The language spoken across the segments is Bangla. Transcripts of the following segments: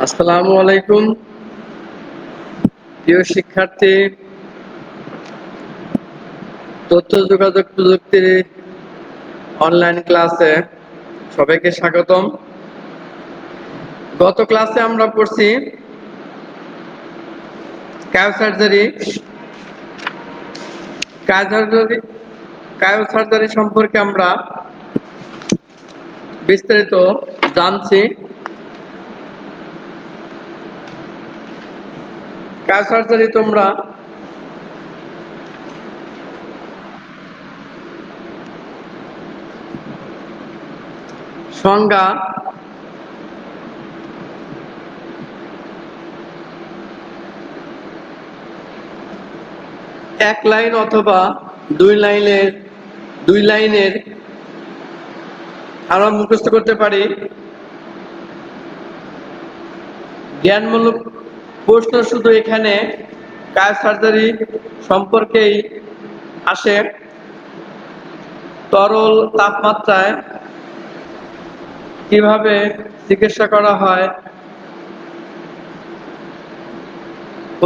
আসসালামু আলাইকুম প্রিয় শিক্ষার্থী। তথ্য যোগাযোগ প্রযুক্তির অনলাইন ক্লাসে সবাইকে স্বাগতম। গত ক্লাসে আমরা পড়ছি কায়োসার্জারি সম্পর্কে আমরা বিস্তারিত জানছি। কায়োসার্জারি তোমরা সংজ্ঞা এক লাইন অথবা দুই লাইনের আমরা মুখস্থ করতে পারি। জ্ঞানমূলক প্রশ্ন শুধু এখানে কায়োসার্জারি সম্পর্কেই আসে। তরল তাপমাত্রায় কিভাবে চিকিৎসা করা হয়,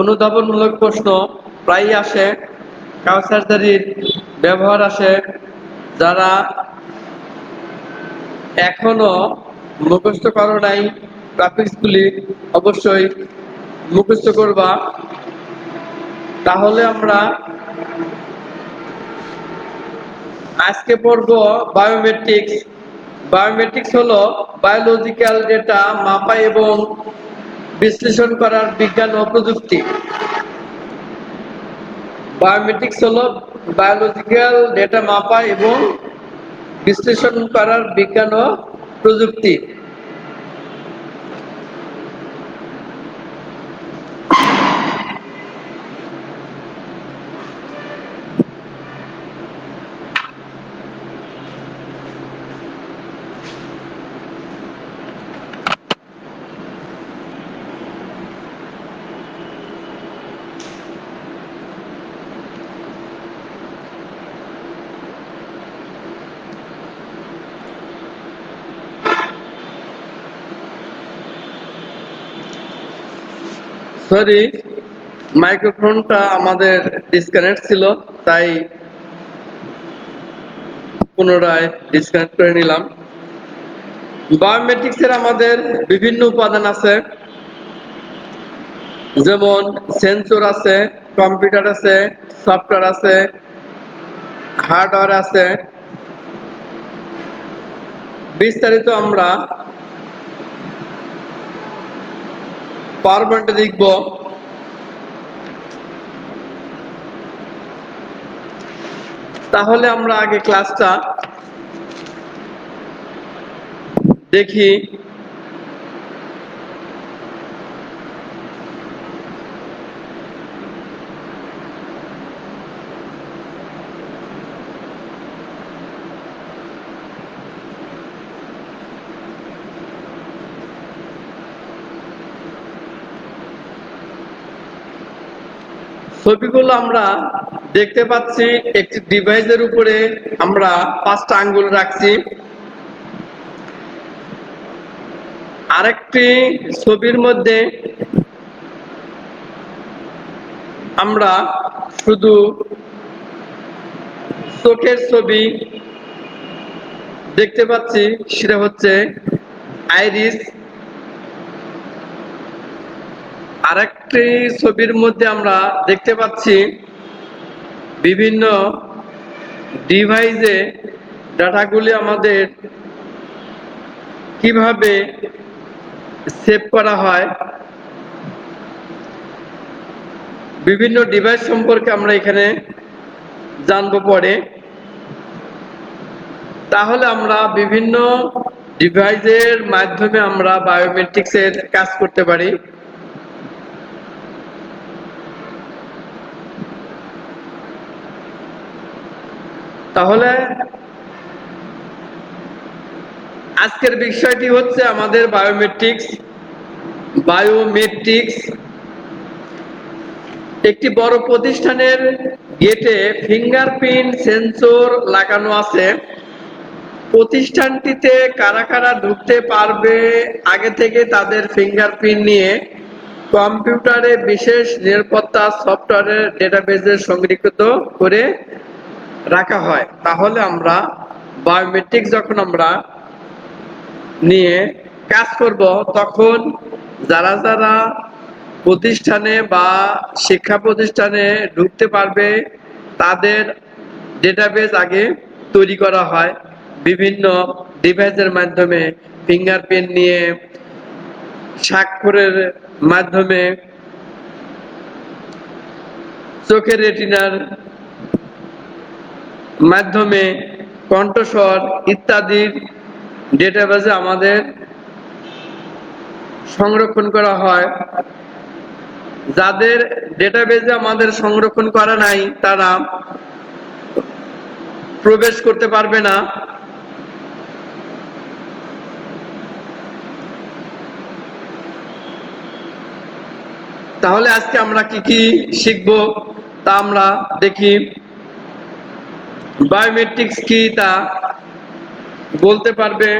অনুধাবনমূলক প্রশ্ন প্রায়ই আসে। কায়োসার্জারির ব্যবহার আসে। যারা এখনো মুখস্থ করো নাই টপিকসগুলি অবশ্যই মুখস্থ করবা। তাহলে আমরা আজকে পড়ব বায়োমেট্রিক্স। বায়োমেট্রিক্স হলো বায়োলজিক্যাল ডেটা মাপা এবং বিশ্লেষণ করার বিজ্ঞান ও প্রযুক্তি। বায়োমেট্রিক্স হলো বায়োলজিক্যাল ডেটা মাপা এবং বিশ্লেষণ করার বিজ্ঞান ও প্রযুক্তি। সরি, মাইক্রোফোনটা আমাদের ডিসকানেক্ট ছিল, তাই পুনরায় ডিসকানেক্ট করে নিলাম। বায়োমেট্রিক্সের আমাদের বিভিন্ন উপাদান আছে, যেমন সেন্সর আছে, কম্পিউটার আছে, সফটওয়্যার আছে, হার্ডওয়্যার আছে। বিস্তারিত আমরা পাওয়ার পয়েন্টে দেখব। তাহলে আমরা আগে ক্লাসটা দেখি। ছবিগুলো আমরা দেখতে পাচ্ছি। একটি ডিভাইসের উপরে আমরা 5টা আঙ্গুল রাখছি। আরেকটি ছবির মধ্যে আমরা শুধু চোখের ছবি দেখতে পাচ্ছি, সেটা হচ্ছে আইরিস। আরেকটি ছবির মধ্যে আমরা দেখতে পাচ্ছি বিভিন্ন ডিভাইসে ডাটাগুলি আমাদের কিভাবে সেভ করা হয়। বিভিন্ন ডিভাইস সম্পর্কে আমরা এখানে জানবো পরে। তাহলে আমরা বিভিন্ন ডিভাইসের মাধ্যমে আমরা বায়োমেট্রিক্সের কাজ করতে পারি। তাহলে আজকের বিষয়টি হচ্ছে আমাদের বায়োমেট্রিক্স। একটি বড় প্রতিষ্ঠানের গেটে ফিঙ্গারপ্রিন্ট সেন্সর লাগানো আছে। প্রতিষ্ঠানটিতে কারা কারা ঢুকতে পারবে আগে থেকে তাদের ফিঙ্গারপ্রিন্ট নিয়ে কম্পিউটারে বিশেষ নিরাপত্তা সফটওয়্যারের ডেটাবেজে সংরক্ষিত করে রাখা হয়। তাহলে আমরা বায়োমেট্রিক যখন আমরা নিয়ে কাজ করব, তখন যারা যারা প্রতিষ্ঠানে বা শিক্ষা প্রতিষ্ঠানে ঢুকতে পারবে তাদের ডেটাবেজ আগে তৈরি করা হয় বিভিন্ন ডিভাইসের মাধ্যমে, ফিঙ্গারপ্রিন্ট নিয়ে, স্বাক্ষরের মাধ্যমে, চোখের রেটিনার মাধ্যমে, কণ্ঠস্বর ইত্যাদির ডেটাবেজে আমাদের সংরক্ষণ করা হয়। যাদের ডেটাবেজে আমাদের সংরক্ষণ করা নাই তারা প্রবেশ করতে পারবে না। তাহলে আজকে আমরা কি কি শিখবো তা আমরা দেখি। বায়োমেট্রিক্স কি তা বলতে পারবে?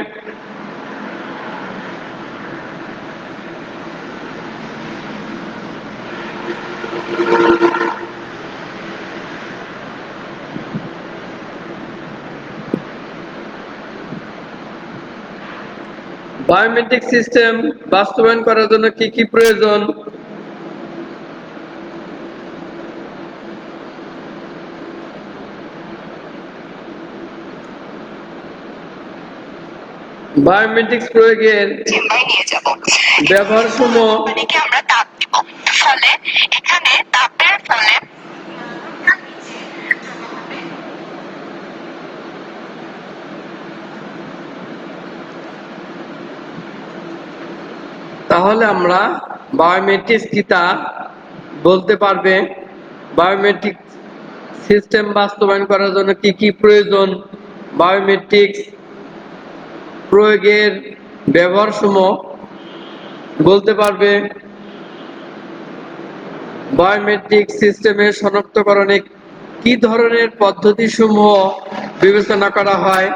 বায়োমেট্রিক সিস্টেম বাস্তবায়ন করার জন্য কি কি প্রয়োজন? বায়োমেট্রিক্স প্রয়োগের ব্যবহার সমূহ। আমরা তাপ দিব, ফলে এখানে তাপের ফলে তাহলে আমরা বায়োমেট্রিক্স কি তা বলতে পারবে? বায়োমেট্রিক সিস্টেম বাস্তবায়ন করার জন্য কি কি প্রয়োজন? বায়োমেট্রিক্স প্রয়োগের ব্যবহার সমূহ বলতে পারবে? বায়োমেট্রিক সিস্টেমের শনাক্তকরণে কি ধরনের পদ্ধতি সমূহ বিবেচনা করা হয়?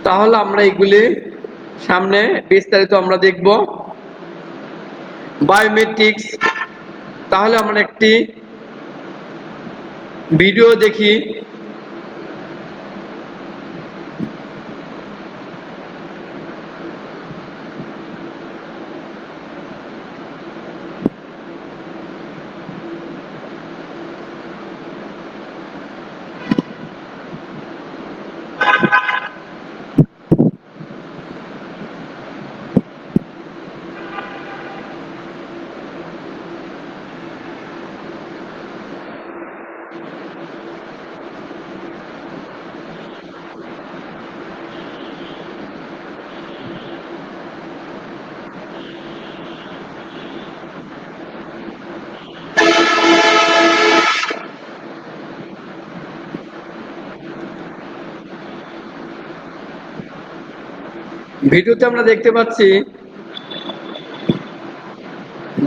তাহলে আমরা এগুলি সামনে বিস্তারিত আমরা দেখব। বায়োমেট্রিক্স, তাহলে আমরা একটি ভিডিও দেখি। ভিডিওতে আমরা দেখতে পাচ্ছি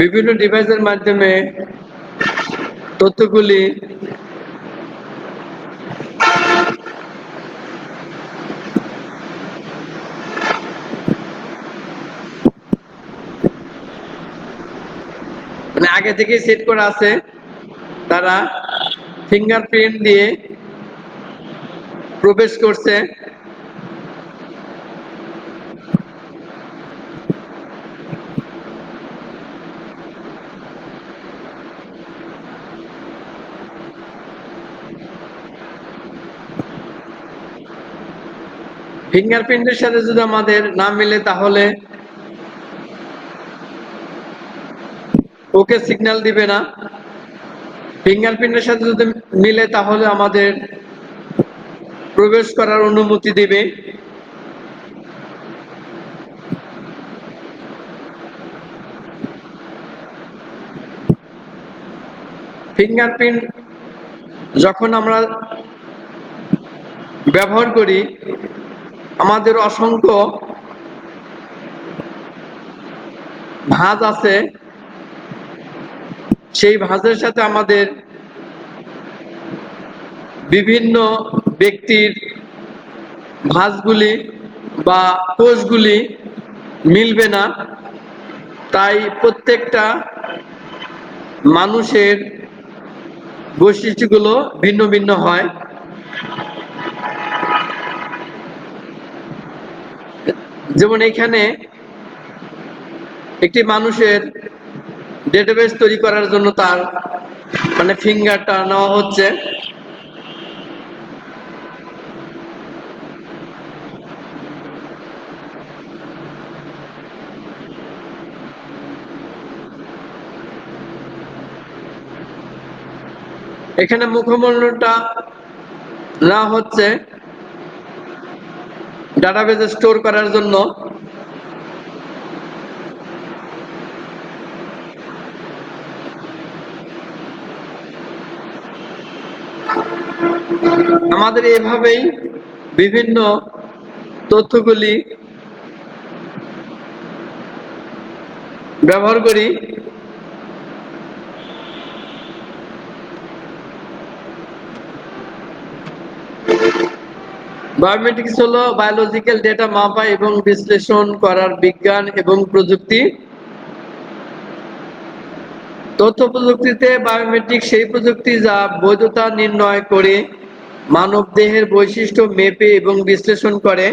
বিভিন্ন ডিভাইসের মাধ্যমে তথ্যগুলি মানে আগে থেকে সেট করা আছে। তারা ফিঙ্গারপ্রিন্ট দিয়ে প্রবেশ করছে। ফিঙ্গারপ্রিন্টের সাথে যদি আমাদের না মিলে তাহলে ওকে সিগন্যাল দিবে না। ফিঙ্গারপ্রিন্টের সাথে যদি মিলে তাহলে আমাদের প্রবেশ করার অনুমতি দিবে। ফিঙ্গারপ্রিন্ট যখন আমরা ব্যবহার করি, আমাদের অসংখ্য ভাঁজ আছে, সেই ভাঁজের সাথে আমাদের বিভিন্ন ব্যক্তির ভাঁজগুলি বা কোষগুলি মিলবে না, তাই প্রত্যেকটা মানুষের বৈশিষ্ট্যগুলো ভিন্ন ভিন্ন হয়। যেমন এখানে একটি মানুষের ডেটাবেস তৈরি করার জন্য তার ফিঙ্গারটা নেওয়া হচ্ছে। এখানে মুখমণ্ডলটা নেওয়া হচ্ছে ডাটাবেসে স্টোর করার জন্য। আমাদের এভাবেই বিভিন্ন তথ্যগুলি ব্যবহার করি। বায়োমেট্রিক্স হলো বায়োলজিক্যাল ডেটা মাপা এবং বিশ্লেষণ করার বিজ্ঞান এবং প্রযুক্তি। তথ্য প্রযুক্তিতে বায়োমেট্রিক সেই প্রযুক্তি যা বৈধতা নির্ণয় করে মানব দেহের বৈশিষ্ট্য মেপে এবং বিশ্লেষণ করে।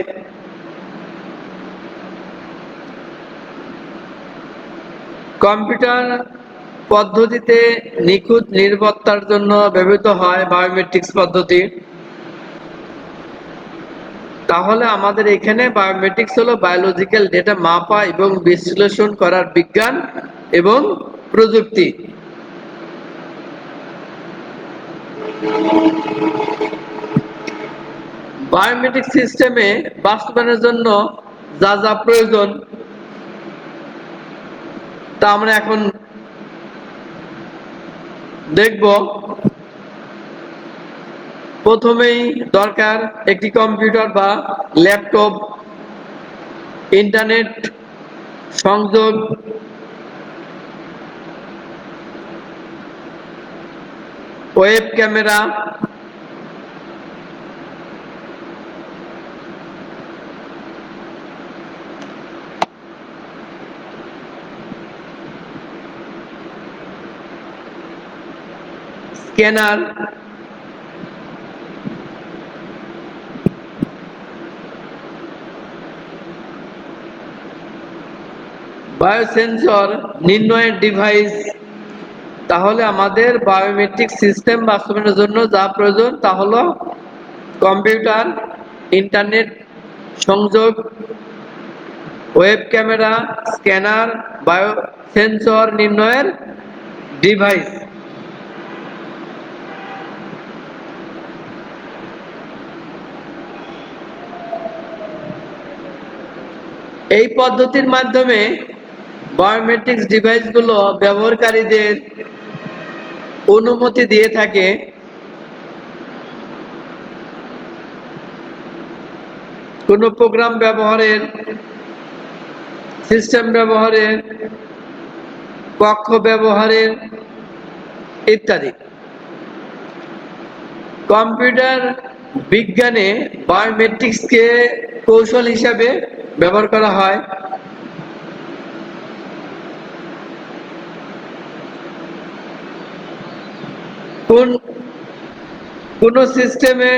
কম্পিউটার পদ্ধতিতে নিখুঁত নিরাপত্তার জন্য ব্যবহৃত হয় বায়োমেট্রিক্স পদ্ধতি। তাহলে আমাদের এখানে বায়োমেট্রিক্স হলো বায়োলজিক্যাল ডেটা মাপা এবং বিশ্লেষণ করার বিজ্ঞান এবং প্রযুক্তি। বায়োমেট্রিক সিস্টেমে বাস্তবায়নের জন্য যা যা প্রয়োজন তা আমরা এখন দেখব। প্রথমেই দরকার একটি কম্পিউটার বা ল্যাপটপ, ইন্টারনেট সংযোগ, ওয়েব ক্যামেরা, স্ক্যানার, বায়োসেন্সর নির্ণয়ের ডিভাইস। তাহলে আমাদের বায়োমেট্রিক সিস্টেম বাস্তবায়নের জন্য যা প্রয়োজন তা হলো কম্পিউটার, ইন্টারনেট সংযোগ, ওয়েব ক্যামেরা, স্ক্যানার, বায়োসেন্সর নির্ণয়ের ডিভাইস। এই পদ্ধতির মাধ্যমে বায়োমেট্রিক্স ডিভাইসগুলো ব্যবহারকারীদের অনুমতি দিয়ে থাকে কোনো প্রোগ্রাম ব্যবহারের, সিস্টেম ব্যবহারের, কক্ষ ব্যবহারের ইত্যাদি। কম্পিউটার বিজ্ঞানে বায়োমেট্রিক্সকে কৌশল হিসাবে ব্যবহার করা হয়। কোন সিস্টেমে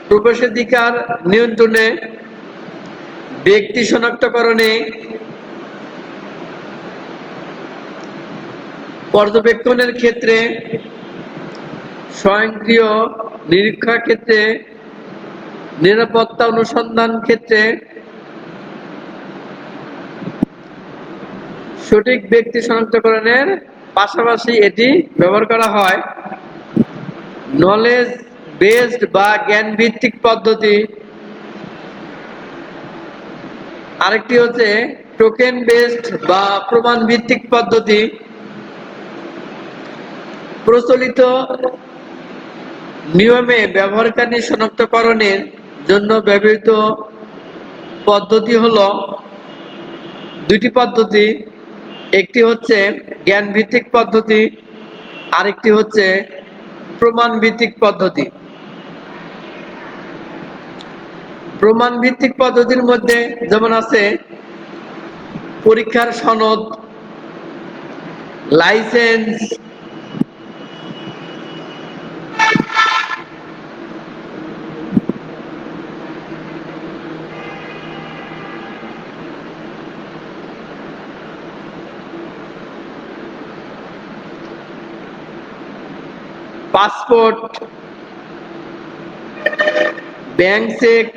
প্রবেশাধিকার নিয়ন্ত্রণে, ব্যক্তি শনাক্তকরণে, পর্যবেক্ষণের ক্ষেত্রে, স্বয়ংক্রিয় নিরীক্ষার ক্ষেত্রে, নিরাপত্তা অনুসন্ধান ক্ষেত্রে, সঠিক ব্যক্তি শনাক্তকরণের পাশাপাশি এটি ব্যবহার করা হয় নলেজ বেসড বা জ্ঞান ভিত্তিক পদ্ধতি। আরেকটি হচ্ছে টোকেন বেসড বা প্রমাণ ভিত্তিক পদ্ধতি। প্রচলিত নিয়মে ব্যবহারকারী শনাক্তকরণের জন্য ব্যবহৃত পদ্ধতি হলো দুটি পদ্ধতি। একটি হচ্ছে জ্ঞান ভিত্তিক পদ্ধতি, আরেকটি হচ্ছে প্রমাণ ভিত্তিক পদ্ধতি। প্রমাণ ভিত্তিক পদ্ধতির মধ্যে যেমন আছে পরীক্ষার সনদ, licence, passport, bank cheque,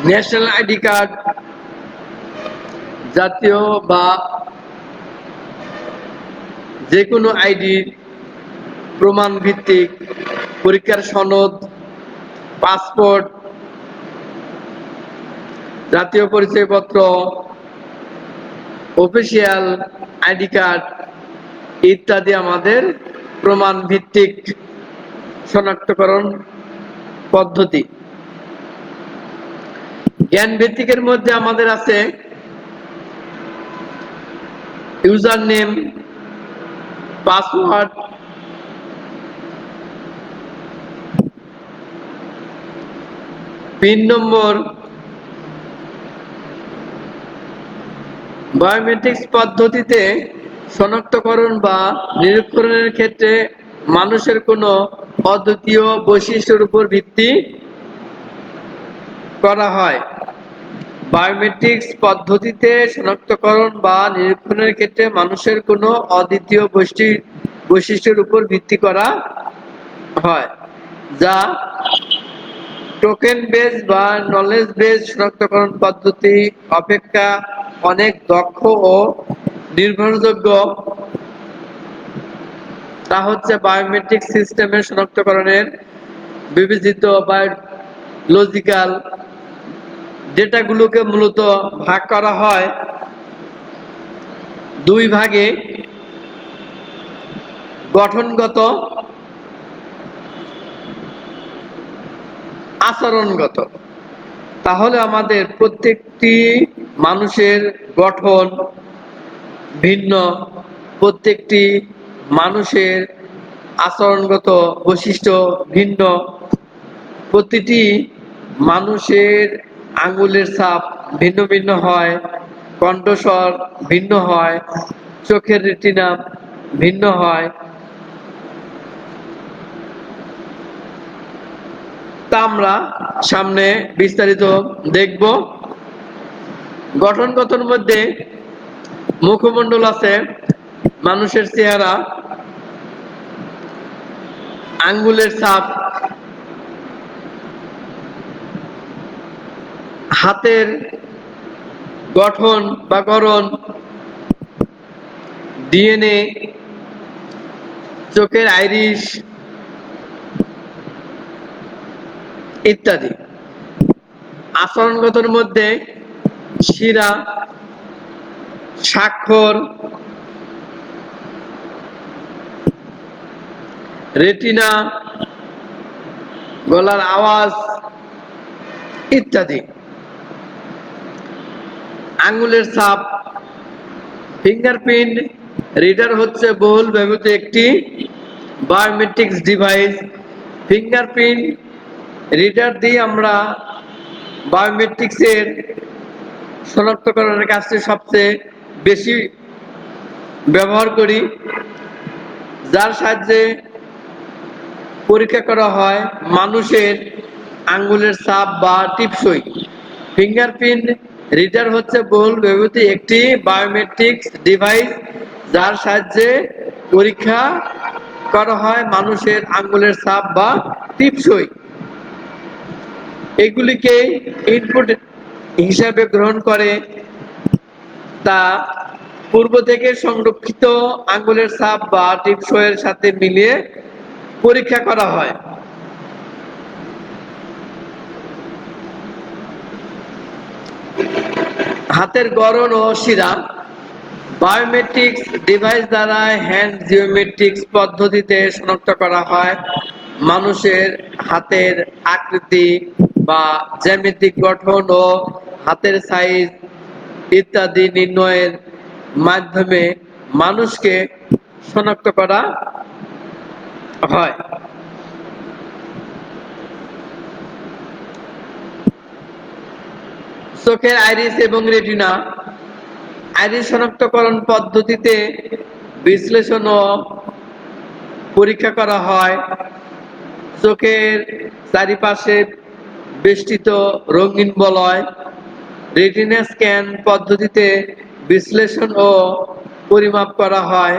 national ID card, জাতীয় বা যে কোনো আইডি প্রমাণ ভিত্তিক, পরীক্ষার সনদ, পাসপোর্ট, জাতীয় পরিচয়পত্র, অফিসিয়াল আইডি কার্ড ইত্যাদি আমাদের প্রমাণ ভিত্তিক শনাক্তকরণ পদ্ধতি। জ্ঞান ভিত্তিকের মধ্যে আমাদের আছে ইউজার নেম, পাসওয়ার্ড, পিন নম্বর। বায়োমেট্রিক্স পদ্ধতিতে শনাক্তকরণ বা নিরীক্ষণের ক্ষেত্রে মানুষের কোনো অদ্বিতীয় বৈশিষ্ট্যের উপর ভিত্তি করা হয়। বায়োমেট্রিক্স পদ্ধতিতে শনাক্তকরণ বা নিরীক্ষণের ক্ষেত্রে মানুষের কোনো অদ্বিতীয় বৈশিষ্ট্যের উপর ভিত্তি করা হয়, যা টোকেন বেস বা নলেজ বেস শনাক্তকরণ পদ্ধতি অপেক্ষা অনেক দক্ষ ও নির্ভরযোগ্য। তা হচ্ছে বায়োমেট্রিক সিস্টেমের শনাক্তকরণের বিবেচিত বায়োলজিক্যাল ডেটাগুলোকে মূলত ভাগ করা হয় দুই ভাগে, গঠনগত, আচরণগত। তাহলে আমাদের প্রত্যেকটি মানুষের গঠন ভিন্ন, প্রত্যেকটি মানুষের আচরণগত বৈশিষ্ট্য ভিন্ন, প্রতিটি মানুষের আঙ্গুলের ছাপ ভিন্ন ভিন্ন হয়, কণ্ঠস্বর ভিন্ন হয়, চোখের রেটিনা ভিন্ন হয়। তা আমরা সামনে বিস্তারিত দেখব। গঠনগতর মধ্যে মুখমণ্ডল আছে, মানুষের চেহারা, আঙ্গুলের ছাপ, হাতের গঠন বা গড়ন, ডিএনএ, চোখের আইরিশ ইত্যাদি। আচরণগতর মধ্যে শিরা, স্বাক্ষর, রেটিনা, গলার আওয়াজ ইত্যাদি। আঙ্গুলের ছাপ, ফিঙ্গারপ্রিন্ট রিডার হচ্ছে বহুল ব্যবহৃত একটি বায়োমেট্রিক্স ডিভাইস। ফিঙ্গারপ্রিন্ট রিডার দিয়ে আমরা বায়োমেট্রিক্সের শনাক্তকরণের কাজটি সবচেয়ে বেশি ব্যবহার করি, যার সাহায্যে পরীক্ষা করা হয় মানুষের আঙ্গুলের ছাপ বা টিপসই। ফিঙ্গারপ্রিন্ট রিডার হচ্ছে বহুল ব্যবহৃত একটি বায়োমেট্রিক্স ডিভাইস, যার সাহায্যে পরীক্ষা করা হয় মানুষের আঙ্গুলের ছাপ বা টিপসই। এগুলিকে ইনপুট হিসাবে গ্রহণ করে তা পূর্ব থেকে সংরক্ষিত আঙ্গুলের ছাপ বা টিপসইয়ের সাথে মিলিয়ে পরীক্ষা করা হয়। হাতের গড়ন ও শিরা। বায়োমেট্রিক্স ডিভাইস দ্বারা হ্যান্ড জিওমেট্রিক্স পদ্ধতিতে শনাক্ত করা হয় মানুষের হাতের আকৃতি বা জ্যামিতিক গঠন ও হাতের সাইজ ইত্যাদি নির্ণয়ের মাধ্যমে মানুষকে শনাক্ত করা হয়। চোখের আইরিস এবং রেটিনা। আইরিস শনাক্তকরণ পদ্ধতিতে বিশ্লেষণ ও পরীক্ষা করা হয় চোখের চারিপাশে বেষ্টিত রঙিন বলয়। রেটিনা স্ক্যান পদ্ধতিতে বিশ্লেষণ ও পরিমাপ করা হয়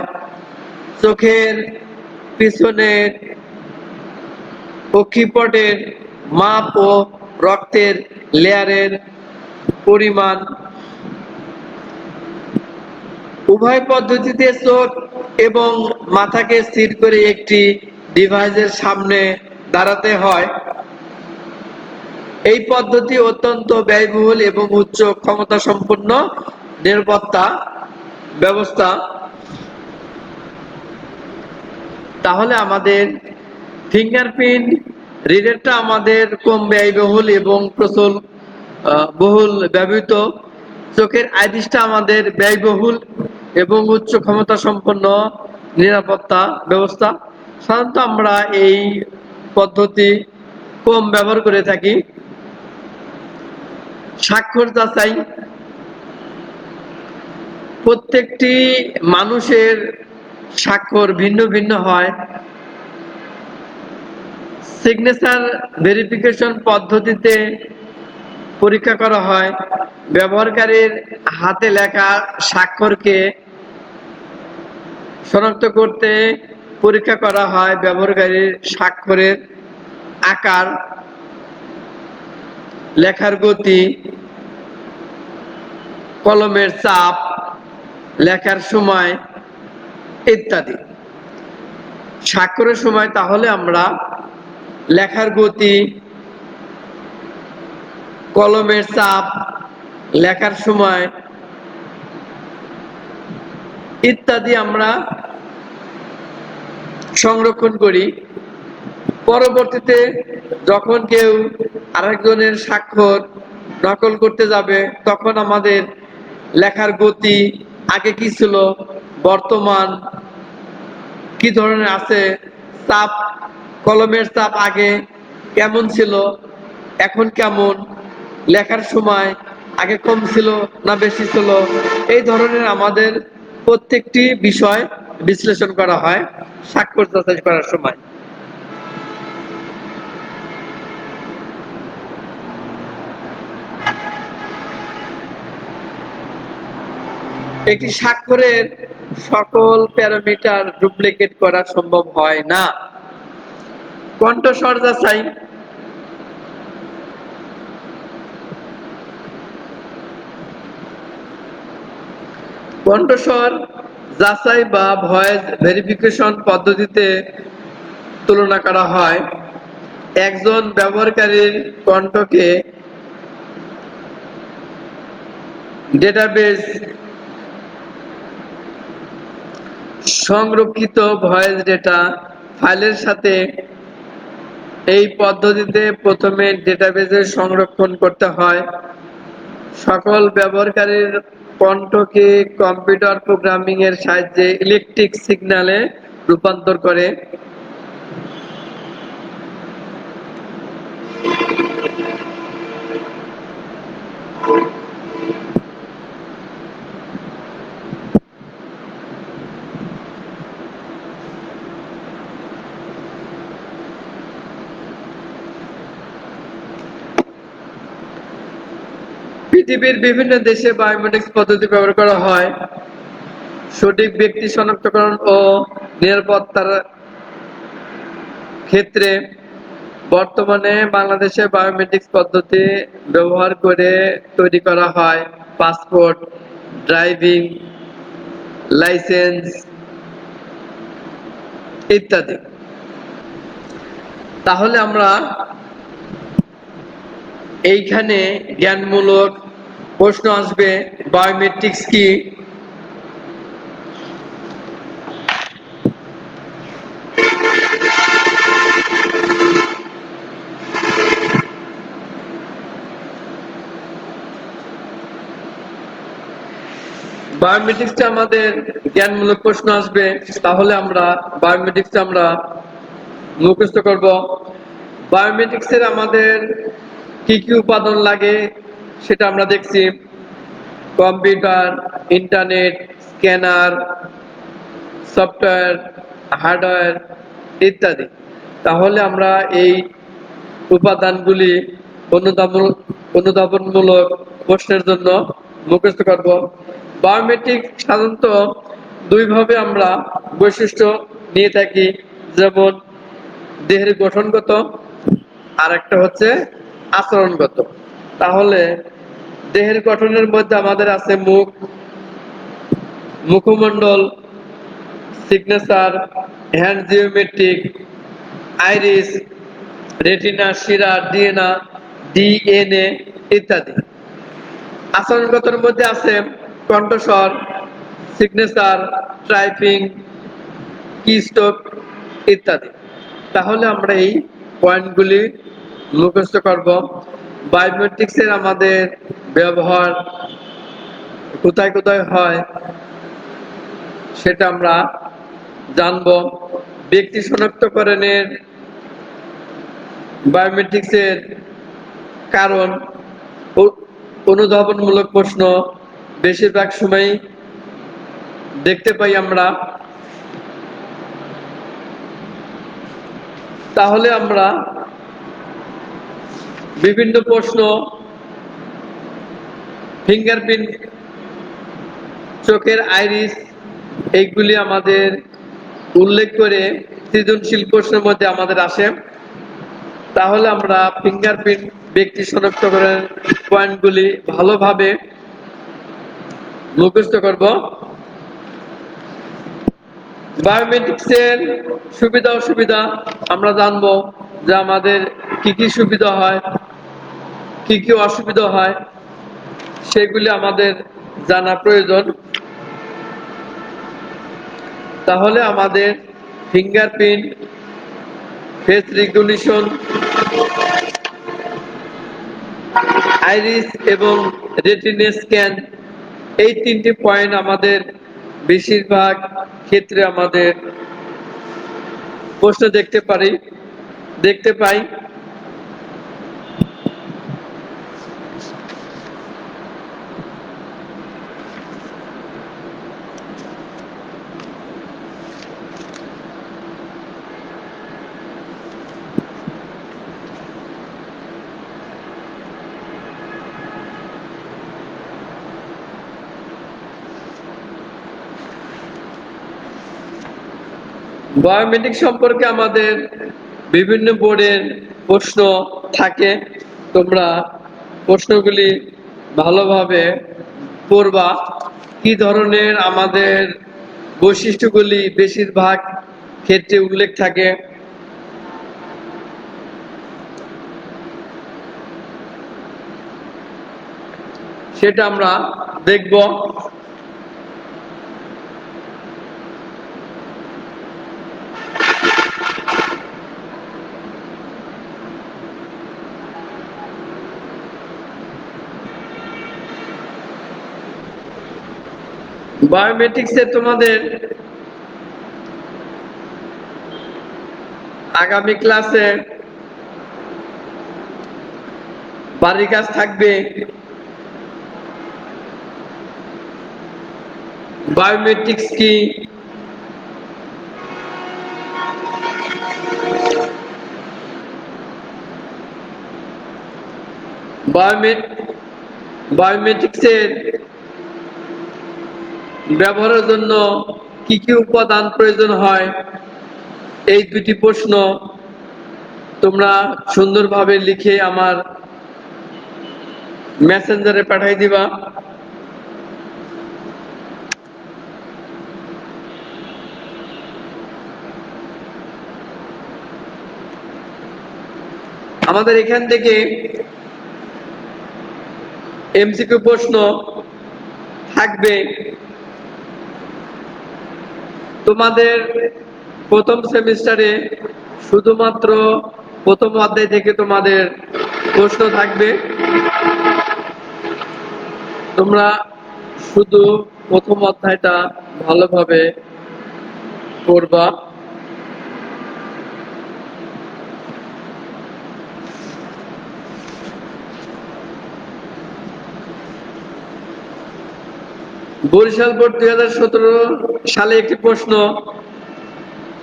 চোখের পিছনের অক্ষিপটের মাপ ও রক্তের লেয়ারের পরিমাণ। উভয় পদ্ধতিতে চোখ এবং মাথাকে স্থির করে একটি ডিভাইসের সামনে দাঁড়াতে হয়। এই পদ্ধতি অত্যন্ত ব্যয়বহুল এবং উচ্চ ক্ষমতা সম্পন্ন নিরাপত্তা ব্যবস্থা। তাহলে আমাদের ফিঙ্গারপ্রিন্ট রিডারটা আমাদের কম ব্যয়বহুল এবং বহুল ব্যবহৃত। চোখের আইরিসটা আমাদের ব্যয়বহুল এবং উচ্চ ক্ষমতা সম্পন্ন নিরাপত্তা ব্যবস্থা। সাধারণত আমরা এই পদ্ধতি কম ব্যবহার করে থাকি। স্বাক্ষর যাচাই। প্রত্যেকটি মানুষের স্বাক্ষর ভিন্ন ভিন্ন হয়। সিগনেচার ভেরিফিকেশন পদ্ধতিতে পরীক্ষা করা হয় ব্যবহারকারীর হাতে লেখা স্বাক্ষরকে শনাক্ত করতে পরীক্ষা করা হয় ব্যবহারকারীর স্বাক্ষরের আকার, লেখার গতি, কলমের চাপ, লেখার সময় ইত্যাদি। স্বাক্ষরের সময় তাহলে আমরা লেখার গতি, কলমের চাপ, লেখার সময় ইত্যাদি আমরা সংরক্ষণ করি। পরবর্তীতে যখন কেউ আরেকজনের স্বাক্ষর নকল করতে যাবে তখন আমাদের লেখার গতি আগে কি ছিল, বর্তমান কি ধরনের আছে, চাপ, কলমের চাপ আগে কেমন ছিল, এখন কেমন, লেখার সময় আগে কম ছিল না বেশি ছিল, এই ধরনের আমাদের প্রত্যেকটি বিষয় বিশ্লেষণ করা হয় স্বাক্ষর যাচাই করার সময়। একটি স্বাক্ষরের সকল প্যারামিটার ডুপ্লিকেট করা সম্ভব হয় না। কণ্ঠস্বর যাচাই। কণ্ঠস্বর যাচাই বা ভয়েস ভেরিফিকেশন পদ্ধতিতে তুলনা করা হয় একজন ব্যবহারকারীর কণ্ঠকে ডেটাবেজ সংরক্ষিত ভয়েস ডেটা ফাইলের সাথে। এই পদ্ধতিতে প্রথমে ডেটাবেজে সংরক্ষণ করতে হয় সকল ব্যবহারকারীর কণ্ঠকে কম্পিউটার প্রোগ্রামিং এর সাহায্যে ইলেকট্রিক সিগন্যালে রূপান্তর করে। পৃথিবীর বিভিন্ন দেশে বায়োমেট্রিক্স পদ্ধতি ব্যবহার করা হয় সঠিক ব্যক্তি শনাক্তকরণ ও নিরাপত্তার ক্ষেত্রে। বর্তমানে বাংলাদেশে বায়োমেট্রিক্স পদ্ধতি ব্যবহার করে তৈরি করা হয় পাসপোর্ট, ড্রাইভিং লাইসেন্স ইত্যাদি। তাহলে আমরা এইখানে জ্ঞানমূলক প্রশ্ন আসবে বায়োমেট্রিক্স কি। বায়োমেট্রিক্সটা আমাদের জ্ঞানমূলক প্রশ্ন আসবে, তাহলে আমরা বায়োমেট্রিক্সটা আমরা মুখস্থ করব। বায়োমেট্রিক্সের আমাদের কি কি উপাদান লাগে সেটা আমরা দেখছি, computer, internet, scanner, software, hardware ইত্যাদি। তাহলে আমরা এই উপাদানগুলি অনুধাবনমূলক প্রশ্নের জন্য মুখস্থ করব। বায়োমেট্রিক সাধারণত দুইভাবে আমরা বৈশিষ্ট্য নিয়ে থাকি, যেমন দেহের গঠনগত আর একটা হচ্ছে আচরণগত। তাহলে দেহের গঠনের মধ্যে আমাদের আছে মুখ, মুখমণ্ডল, signature, hand geometric, iris, retina, শিরা, ডিএনএ ইত্যাদি। আচরণগতর মধ্যে আছে কণ্ঠস্বর, সিগনেচার, টাইপিং, কিস্ট্রোক ইত্যাদি। তাহলে আমরা এই পয়েন্টগুলি মুখস্থ করব। বায়োমেট্রিক্সের আমাদের ব্যবহার কোথায় কোথায় হয় সেটা আমরা জানব। ব্যক্তি শনাক্তকরণের বায়োমেট্রিক্সের কারণ অনুধাবনমূলক প্রশ্ন বেশিরভাগ সময় দেখতে পাই আমরা। তাহলে আমরা বিভিন্ন প্রশ্ন, ফিঙ্গারপ্রিন্ট, চোখের আইরিস, এইগুলি আমাদের উল্লেখ করে সৃজনশীল প্রশ্নের মধ্যে আমাদের আসে। তাহলে আমরা ফিঙ্গারপ্রিন্ট, ব্যক্তি শনাক্তকরণের পয়েন্টগুলি ভালোভাবে মুখস্থ করব। বায়োমেট্রিক্সের সুবিধা অসুবিধা আমরা জানবো, যে আমাদের কি কি সুবিধা হয়, কি কি অসুবিধা হয়, সেগুলি আমাদের জানা প্রয়োজন। তাহলে আমাদের ফিঙ্গারপ্রিন্ট, ফেস রিকগনিশন, আইরিস এবং রেটিনা স্ক্যান, এই তিনটি পয়েন্ট আমাদের বেশিরভাগ ক্ষেত্রে আমাদের প্রশ্ন দেখতে পাই। বায়োমেট্রিক সম্পর্কে আমাদের বিভিন্ন বোর্ডের প্রশ্ন থাকে, তোমরা প্রশ্নগুলি ভালোভাবে পড়বা। কি ধরনের আমাদের বৈশিষ্ট্যগুলি বেশিরভাগ ক্ষেত্রে উল্লেখ থাকে, সেটা আমরা দেখব। বায়োমেট্রিক্সে তোমাদের আগামী ক্লাসে বাড়ির কাজ থাকবে। বায়োমেট্রিক্স কি, বায়োমেট্রিক্সের ব্যবহারের জন্য কি কি উপাদান প্রয়োজন হয়, এই দুটি প্রশ্ন তোমরা সুন্দরভাবে লিখে আমার মেসেঞ্জারে পাঠিয়ে দিবা। আমাদের এখান থেকে এমসিকিউ প্রশ্ন থাকবে। তোমাদের প্রথম সেমিস্টারে শুধুমাত্র প্রথম অধ্যায় থেকে তোমাদের প্রশ্ন থাকবে। তোমরা শুধু প্রথম অধ্যায়টা ভালোভাবে পড়বা। বরিশাল বোর্ড 2017 সালে একটি প্রশ্ন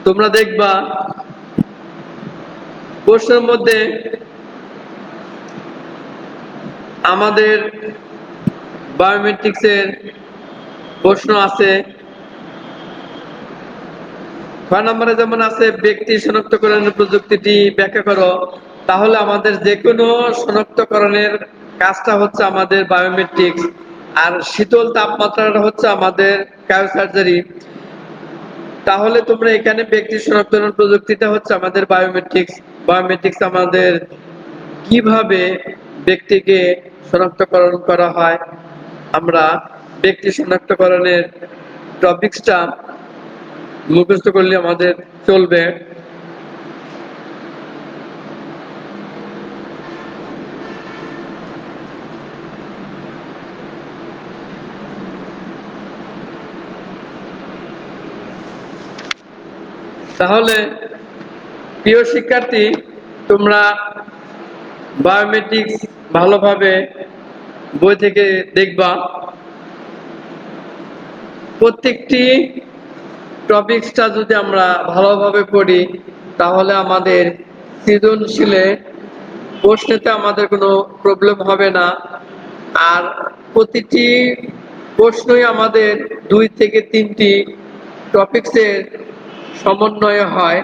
তোমরা দেখবা। প্রশ্নের মধ্যে আমাদের বায়োমেট্রিক্সের প্রশ্ন আছে। 6 নম্বরে যেমন আছে ব্যক্তি শনাক্তকরণের প্রযুক্তিটি ব্যাখ্যা করো। তাহলে আমাদের যে কোনো শনাক্তকরণের কাজটা হচ্ছে আমাদের বায়োমেট্রিক্স, আর শীতল তাপমাত্রাটা হচ্ছে আমাদের ক্রায়োসার্জারি। তাহলে তোমরা এখানে ব্যক্তি শনাক্তকরণ প্রযুক্তিটা হচ্ছে আমাদের বায়োমেট্রিক্স। বায়োমেট্রিক্স আমাদের কিভাবে ব্যক্তিকে শনাক্তকরণ করা হয়, আমরা ব্যক্তি শনাক্তকরণের টপিকসটা মুখস্থ করলে আমাদের চলবে। তাহলে প্রিয় শিক্ষার্থী, তোমরা বায়োমেট্রিক্স ভালোভাবে বই থেকে দেখবা। প্রত্যেকটি টপিকসটা যদি আমরা ভালোভাবে পড়ি তাহলে আমাদের সৃজনশীলে প্রশ্নেতে আমাদের কোনো প্রবলেম হবে না। আর প্রতিটি প্রশ্নই আমাদের 2 থেকে 3টি টপিকসের সমন্বয়ে হয়।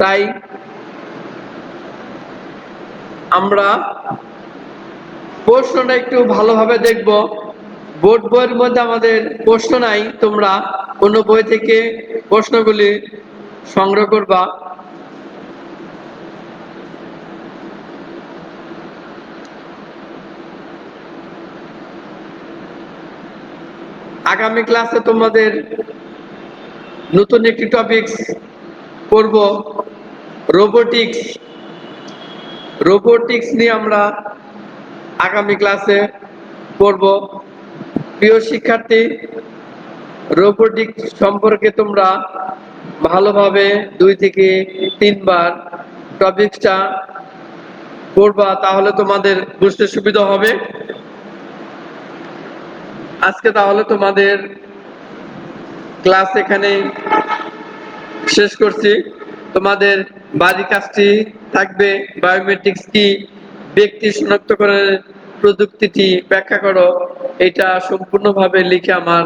তাই আমরা প্রশ্নটা একটু ভালোভাবে দেখব। বোর্ড বইয়ের মধ্যে আমাদের প্রশ্ন নাই, তোমরা অন্য বই থেকে প্রশ্নগুলি সংগ্রহ করবা। আগামী ক্লাসে তোমাদের নতুন একটি টপিকস পড়ব, রোবোটিক্স। রোবোটিক্স নিয়ে আমরা আগামী ক্লাসে পড়ব। প্রিয় শিক্ষার্থী, রোবোটিক্স সম্পর্কে তোমরা ভালোভাবে 2 থেকে 3 বার টপিকসটা পড়বা, তাহলে তোমাদের বুঝতে সুবিধা হবে। আজকে তাহলে তোমাদের ক্লাস এখানে শেষ করছি। তোমাদের বাড়ির কাজটি থাকবে বায়োমেট্রিক্স কি, ব্যক্তি শনাক্তকরণের প্রযুক্তিটি ব্যাখ্যা করো। এটা সম্পূর্ণভাবে লিখে আমার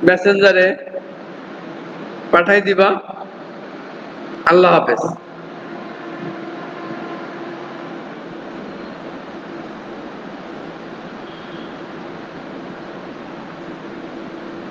মেসেঞ্জারে পাঠাই দিবা। আল্লাহ হাফেজ।